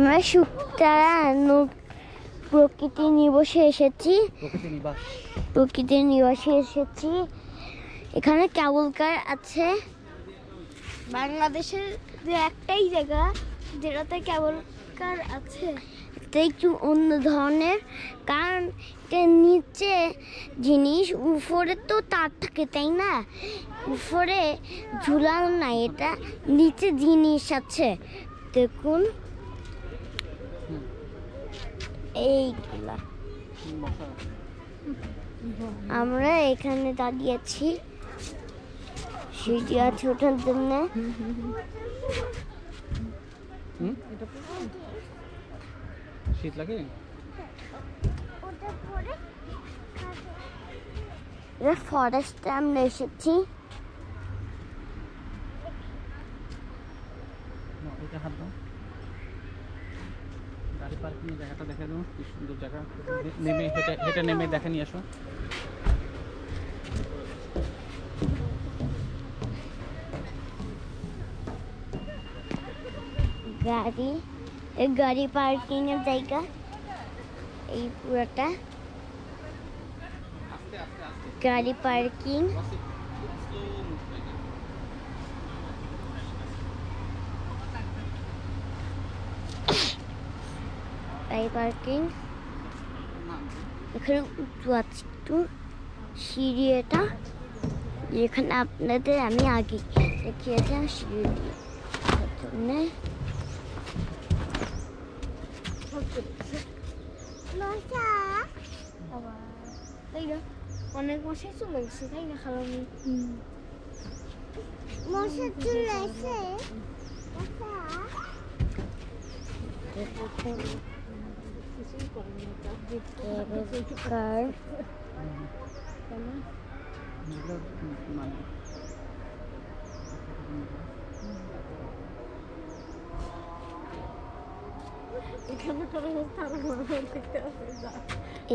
আমরা শুকতারা প্রকৃতি নিবাসে এসেছি। প্রকৃতির নিবাসে এসেছি। এখানে কেবল কার আছে। বাংলাদেশের যে একটাই জায়গা যেটাতে কেবল কার আছে, এটা একটু অন্য ধরনের, কারণ এটা নিচে জিনিস, উপরে তো তার থাকে, তাই না? উপরে ঝুলানো নাই, এটা নিচে জিনিস আছে। দেখুন এইগুলা। আমরা এখানে দাঁড়িয়েছি, সিঁড়ি আছে ওঠার জন্য। শীত লাগে? ফরেস্টে আমরা এসেছি। গাড়ি পার্কিং জায়গাটা দেখে দাও, কি সুন্দর জায়গা। নেমে হেঁটে নেমে দেখে নিয়ে আসো। গাড়ি পার্কিং এর জায়গা এই পুরোটা গাড়ি পার্কিং। পার্কিং এখানে উঁচু আছে একটু সিঁড়ি। এটা এখানে আপনাদের আমি আগে দেখিয়েছিলাম সিঁড়ি দিয়ে তাই না? অনেক মশাই চলে গেছে, তাই না? খালামি মশা চলে গেছে।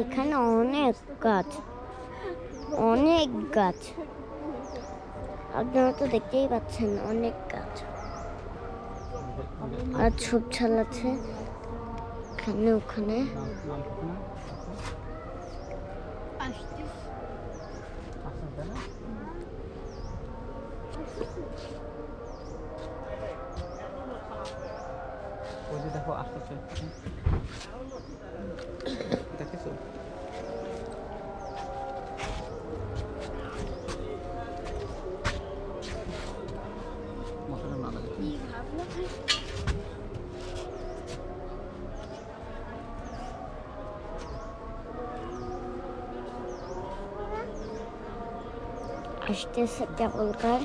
এখানে অনেক গাছ, অনেক গাছ, আপনারা তো দেখতেই পাচ্ছেন, অনেক গাছ। আর ঝোপঝাল আছে এখানে ওখানে। ওই যে দেখো আসতেছে, দেখেছো? মশাটা না লাগে। আসতেছে কেবল কার।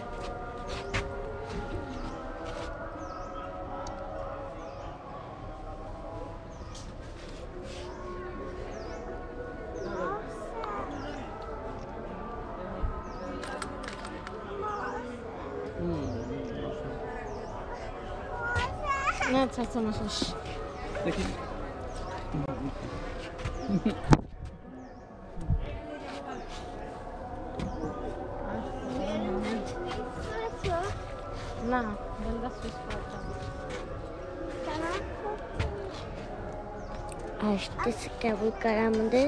আচ্ছা আচ্ছা না শেষ দেখি। না আসতেছে কেবল কার আমাদের।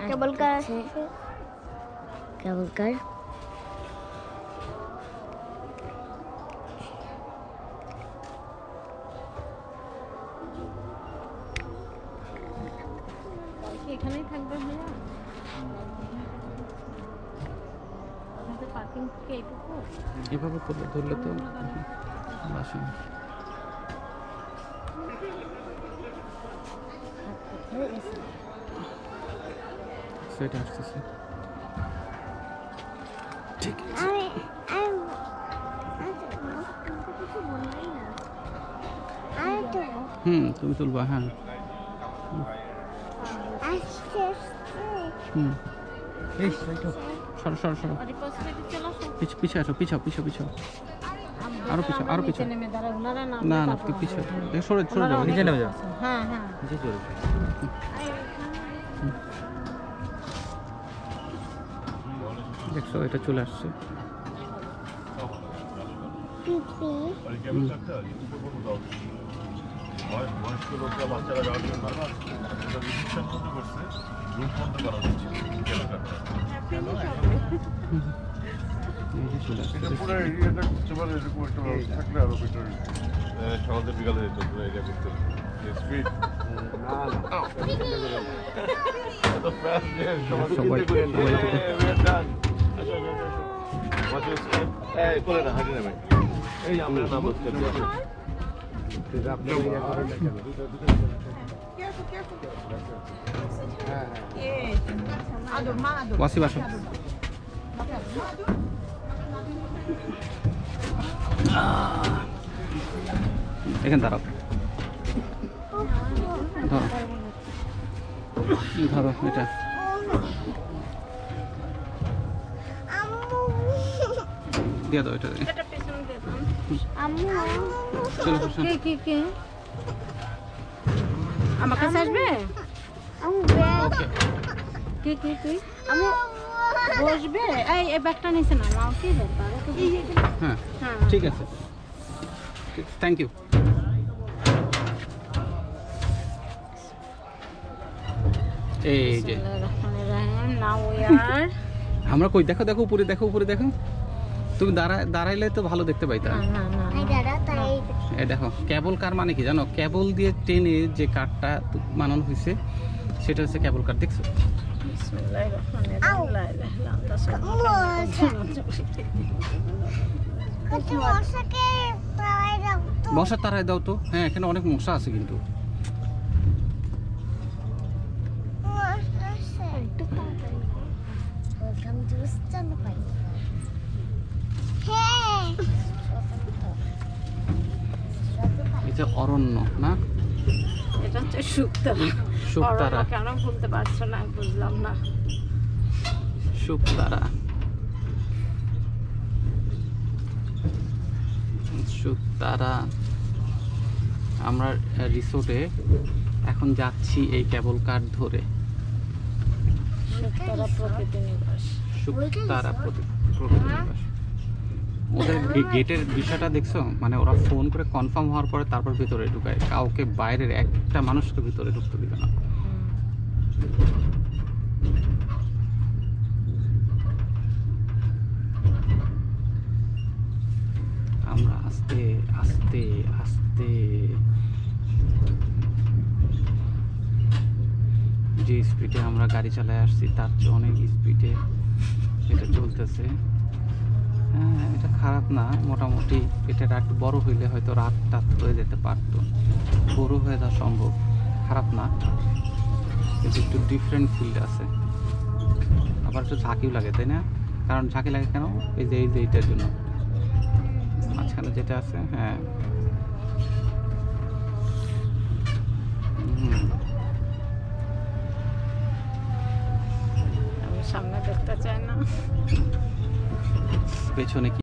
কেবল কার কেবল কার এখানেই থাকবে ভাইয়া? আপনাদের পার্কিং থেকে এইটুকু এভাবে ধরলে তো আসেন। সেটা আসতেছে, ঠিক আছে। তুমি তুলবা? হ্যাঁ হুম এই তো সরো সরো সরো আরে পাশে চলে আসো পিছে আসো পিছাও পিছাও পিছাও আরো পিছাও আরো পিছাও নেমে দাঁড়া ওনারা নাম না না তুই পিছে সরে সরে যাও নিচে নেমে যাও হ্যাঁ হ্যাঁ নিচে চলে দেখছো এটা চলে আসছে বয়স্ক লোকরা বাচ্চারা যাওয়ার জন্য রিসেপশন বন্ধ করছে, রুম বন্ধ করা হচ্ছে এলাকাটা। এই যে চলে আসছে এটা পুরো এরিয়াটা করতে পারে এরকম একটা ব্যবস্থা থাকলে আরো বেটার। সকালে বিকালে যেত পুরো এরিয়া করতে স্পিড করে না হাঁটি নেবে এই আমরা নাম বলতে ওয়াসি বাসা এখানে দাঁড়াও ধরো ধরো এটা দিয়ে দাও এটা দিয়ে। চলো বসো। কে আমার কাছে আসবে কি বসবে এই ব্যাগটা নিছে না মা কি ব্যাপার হ্যাঁ হ্যাঁ ঠিক আছে থ্যাংক ইউ এই যে নাও ইয়ার আমরা কই দেখো দেখো উপরে দেখো উপরে দেখো তুমি দাঁড়াইলে তো ভালো দেখতে পাইতা এই দেখো কেবল কার মানে কি জানো কেবল দিয়ে টেনে যে কারটা বানানো হয়েছে সেটা হচ্ছে কেবল কার দেখছো মশার তারায় দাও তো হ্যাঁ এখানে অনেক মশা আছে কিন্তু এটা অরণ্য না এটা হচ্ছে শুকতারা শুকতারা কেন বলতে পারছো না বুঝলাম না শুকতারা শুকতারা আমরা রিসোর্টে এখন যাচ্ছি এই কেবল কার ধরে শুকতারা প্রকৃতি নিবাস শুকতারা প্রকৃতি নিবাস ওদের গেটের বিষয়টা দেখছো মানে ওরা ফোন করে কনফার্ম হওয়ার পরে তারপর ভিতরে ঢুকায় কাউকে বাইরের একটা মানুষকে ভিতরে ঢুকতে দিবে না আমরা আস্তে আস্তে আস্তে যে স্পিডে আমরা গাড়ি চালায় আসছি তার চেয়ে অনেক স্পিডে এটা চলতেছে হ্যাঁ এটা খারাপ না মোটামুটি এটা একটু বড় হইলে হয়তো রাতটা হয়ে যেতে পারতো বড় হয়ে যাওয়া সম্ভব খারাপ না কিন্তু একটু ডিফারেন্ট ফিল্ড আছে আবার একটু ঝাঁকিও লাগে তাই না কারণ ঝাঁকি লাগে কেন এই যে এইটার জন্য মাঝখানে যেটা আছে হ্যাঁ আমি সামনে দেখতে চাই না পেছনে কি